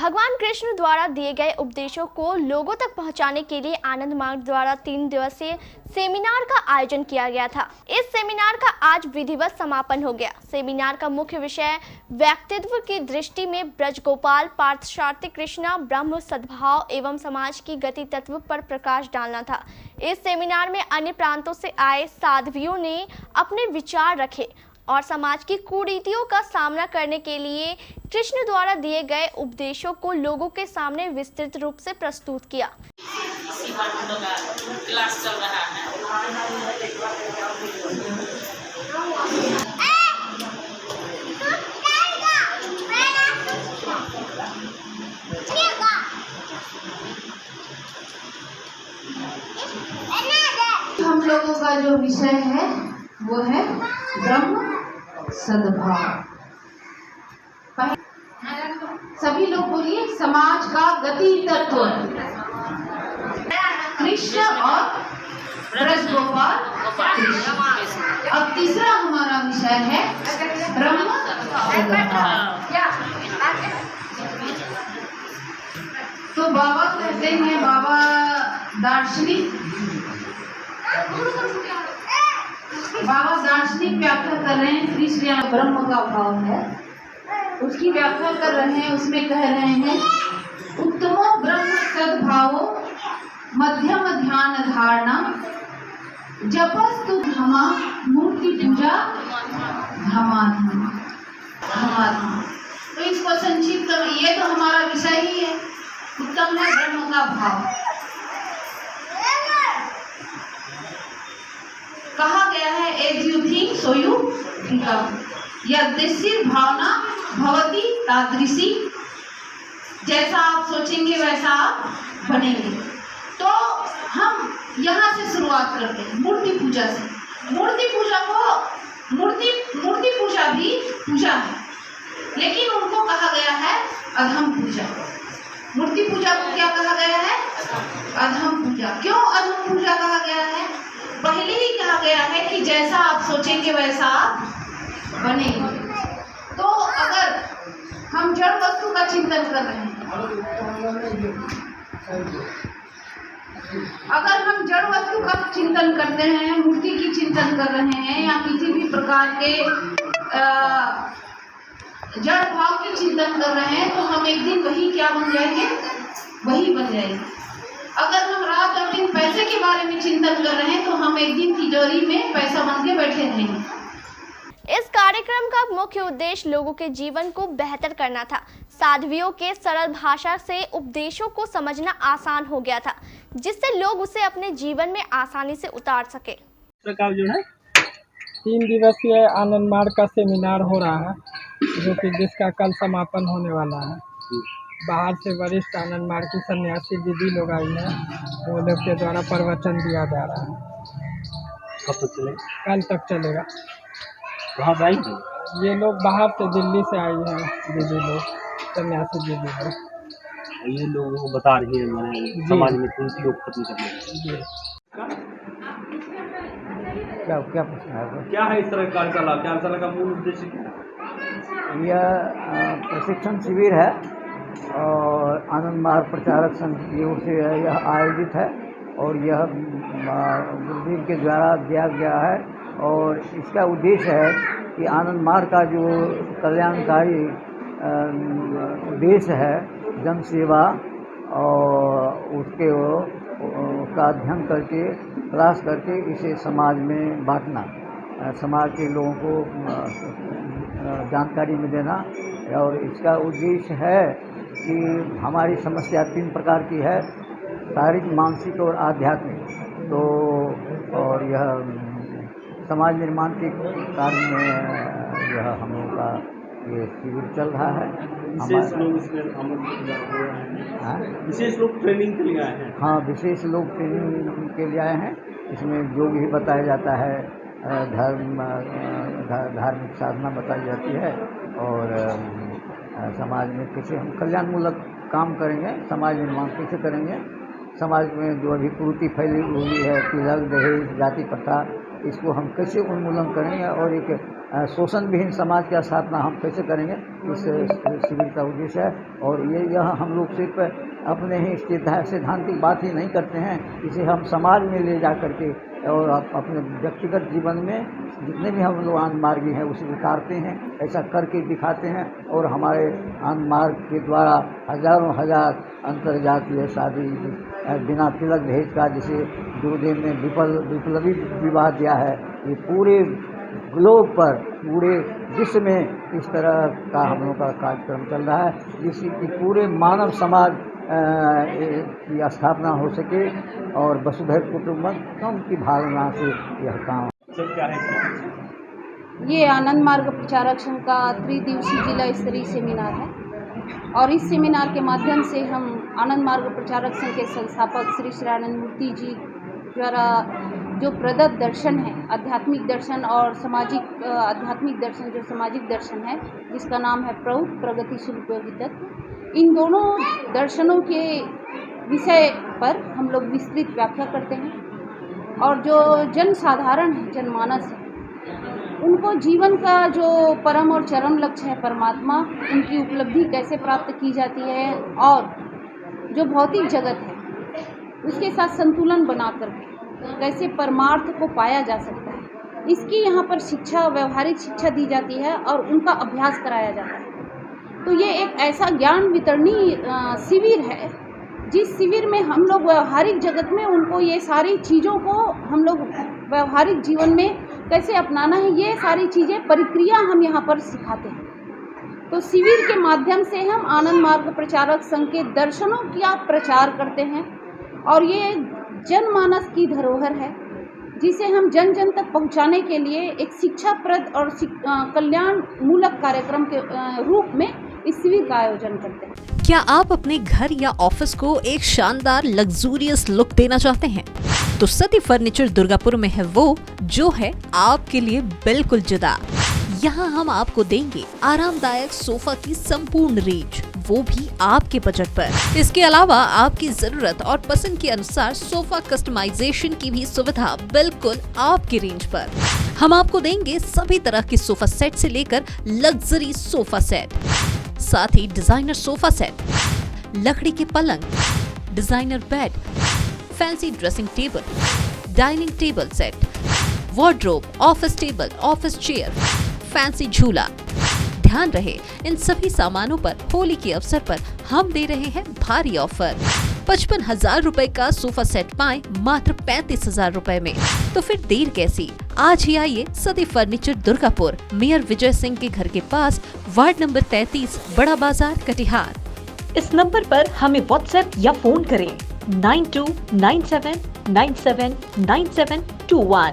भगवान कृष्ण द्वारा दिए गए उपदेशों को लोगों तक पहुंचाने के लिए आनंद मार्ग द्वारा 3 दिवसीय सेमिनार का आयोजन किया गया था। इस सेमिनार का आज विधिवत समापन हो गया। सेमिनार का मुख्य विषय व्यक्तित्व की दृष्टि में ब्रजगोपाल पार्थसारथी कृष्णा ब्रह्म सद्भाव एवं समाज की गति तत्व पर प्रकाश डालना था। इस सेमिनार में अन्य प्रांतों से आए साध्वियों ने अपने विचार रखे और समाज की कुरीतियों का सामना करने के लिए कृष्ण द्वारा दिए गए उपदेशों को लोगों के सामने विस्तृत रूप से प्रस्तुत किया। क्लास चल रहा है। हम लोगों का जो विषय है वो है ब्रह्म सद्भाव। सभी लोग बोलिए समाज का गति तत्व कृष्ण और ब्रजगोपाल कृष्ण। अब तीसरा हमारा विषय है ब्रह्म सद्भाव। तो बाबा कहते हैं, बाबा दार्शनिक व्याख्या कर रहे हैं। कृष्ण ब्रह्म का भाव है, उसकी व्याख्या कर रहे हैं। उसमें कह रहे हैं उत्तमो ब्रह्म सद्भावो मध्यम ध्यान धारणा जपस्तु धमा मूर्ति पूजा धमाधमा। तो इसको संक्षिप्त में ये तो हमारा विषय ही है, उत्तम है ब्रह्म का भाव। कहा गया है as you think so you become. यदृशी भावना भवती तादृशी, जैसा आप सोचेंगे वैसा आप बनेंगे। तो हम यहाँ से शुरुआत करते हैं मूर्ति पूजा से। मूर्ति पूजा भी पूजा है, लेकिन उनको कहा गया है अधम पूजा। मूर्ति पूजा को क्या कहा गया है? अधम पूजा। क्यों अधम पूजा कहा गया है? पहले ही कहा गया है कि जैसा आप सोचेंगे वैसा आप बनेंगे। तो अगर हम जड़ वस्तु का चिंतन कर रहे हैं, अगर हम जड़ वस्तु का चिंतन करते हैं, मूर्ति की चिंतन कर रहे हैं या किसी भी प्रकार के जड़ भाव की चिंतन कर रहे हैं, तो हम एक दिन वही क्या बन जाएंगे? वही बन जाएंगे। अगर हम रात और दिन पैसे के बारे में चिंतन कर रहे हैं, तो हम एक दिन तिजोरी में पैसा बन के बैठे रहेंगे। इस कार्यक्रम का मुख्य उद्देश्य लोगों के जीवन को बेहतर करना था। साध्वियों के सरल भाषा से उपदेशों को समझना आसान हो गया था, जिससे लोग उसे अपने जीवन में आसानी से उतार सके। जो है 3 दिवसीय आनंद मार्ग का सेमिनार हो रहा है, जो कि जिसका कल समापन होने वाला है। बाहर से वरिष्ठ आनंद मार्ग की सन्यासी दीदी लोग आई हैं, वो लोग के द्वारा प्रवचन दिया जा रहा है। कब तक चलेगा? कल तक चलेगा। वहाँ आई थी ये लोग बाहर से दिल्ली से आई हैं दीदी लोग, सन्यासी दीदी लोग। ये लोगों को बता रही है मैंने समाज में कुंती लोग खत्म करने। जी क्या पूछना है? क्या है इस तरह कार्यशाला का मूल उद्देश्य क्या है? यह प्रशिक्षण शिविर है और आनंद मार्ग प्रचारक संघ की ओर से यह आयोजित है और यह गुरुदेव के द्वारा दिया गया है। और इसका उद्देश्य है कि आनंद मार्ग का जो कल्याणकारी उद्देश्य है, जन सेवा, और उसका अध्ययन करके प्रयास करके इसे समाज में बांटना, समाज के लोगों को जानकारी में देना। और इसका उद्देश्य है कि हमारी समस्या 3 प्रकार की है, शारीरिक, मानसिक और आध्यात्मिक। तो और यह समाज निर्माण के कार्य में यह हम लोगों का ये शिविर चल रहा है। विशेष लोग इसमें विशेष लोग ट्रेनिंग के लिए आए हैं। हाँ, विशेष लोग ट्रेनिंग के लिए आए हैं। इसमें जो भी बताया जाता है, धार्मिक साधना बताई जाती है और समाज में कैसे हम कल्याणमूलक काम करेंगे, समाज निर्माण कैसे करेंगे, समाज में जो अभी कुरीति फैली हुई है, तिलक, दहेज, जाति प्रथा, इसको हम कैसे उन्मूलन करेंगे और एक शोषण विहीन समाज की स्थापना हम कैसे करेंगे, इस शिविर का उद्देश्य है। और यह हम लोग सिर्फ अपने ही सैद्धांतिक बात ही नहीं करते हैं, इसे हम समाज में ले जा करके और अपने व्यक्तिगत जीवन में जितने भी हम लोग आनंद मार्गी हैं उसे उतारते हैं, ऐसा करके दिखाते हैं। और हमारे आनंद मार्ग के द्वारा हजारों हजार अंतर्जातीय शादी बिना तिलक दहेज का, जिसे गुरुदेव ने विप्लवी विवाह दिया है, ये पूरे ग्लोब पर, पूरे विश्व में इस तरह का हम लोग का कार्यक्रम चल रहा है, जिसकी पूरे मानव समाज की स्थापना हो सके और वसुधैव कुटुंबकम की भावना से यह काम। ये आनंद मार्ग प्रचारक संघ का त्रिदिवसीय जिला स्तरीय सेमिनार है और इस सेमिनार के माध्यम से हम आनंद मार्ग प्रचारक संघ के संस्थापक श्री श्रीरानंद मूर्ति जी द्वारा जो प्रदत्त दर्शन है, आध्यात्मिक दर्शन और सामाजिक आध्यात्मिक दर्शन जो सामाजिक दर्शन है, जिसका नाम है प्रौढ़ प्रगतिशील उपयोगी तत्व, इन दोनों दर्शनों के विषय पर हम लोग विस्तृत व्याख्या करते हैं। और जो जन साधारण है, जनमानस है, उनको जीवन का जो परम और चरम लक्ष्य है परमात्मा, उनकी उपलब्धि कैसे प्राप्त की जाती है और जो भौतिक जगत है उसके साथ संतुलन बना करके कैसे परमार्थ को पाया जा सकता है, इसकी यहाँ पर शिक्षा, व्यवहारिक शिक्षा दी जाती है और उनका अभ्यास कराया जाता है। तो ये एक ऐसा ज्ञान वितरणी शिविर है, जिस शिविर में हम लोग व्यवहारिक जगत में उनको ये सारी चीज़ों को हम लोग व्यवहारिक जीवन में कैसे अपनाना है, ये सारी चीज़ें प्रक्रिया हम यहाँ पर सिखाते हैं। तो शिविर के माध्यम से हम आनंद मार्ग प्रचारक संघ के दर्शनों का प्रचार करते हैं और ये जनमानस की धरोहर है, जिसे हम जन जन तक पहुँचाने के लिए एक शिक्षाप्रद और कल्याण मूलक कार्यक्रम के रूप में इस शिविर का आयोजन करते हैं। क्या आप अपने घर या ऑफिस को एक शानदार लग्जूरियस लुक देना चाहते हैं? तो सती फर्नीचर दुर्गापुर में है वो जो है आपके लिए बिल्कुल जुदा। यहाँ हम आपको देंगे आरामदायक सोफा की संपूर्ण रेंज, वो भी आपके बजट पर। इसके अलावा आपकी जरूरत और पसंद के अनुसार सोफा कस्टमाइजेशन की भी सुविधा बिल्कुल आपकी रेंज पर। हम आपको देंगे सभी तरह के सोफा सेट से लेकर लग्जरी सोफा सेट, साथ ही डिजाइनर सोफा सेट, लकड़ी के पलंग, designer bed, fancy dressing table, dining table set, wardrobe, office table, office chair, fancy झूला। ध्यान रहे, इन सभी सामानों पर होली के अवसर पर हम दे रहे हैं भारी ऑफर। 55,000 रुपए का सोफा सेट पाएं मात्र 35,000 रुपए में। तो फिर देर कैसी, आज ही आइए सती फर्नीचर दुर्गापुर, मेयर विजय सिंह के घर के पास, वार्ड नंबर 33, बड़ा बाजार, कटिहार। इस नंबर पर हमें व्हाट्सएप या फोन करें 9297979721।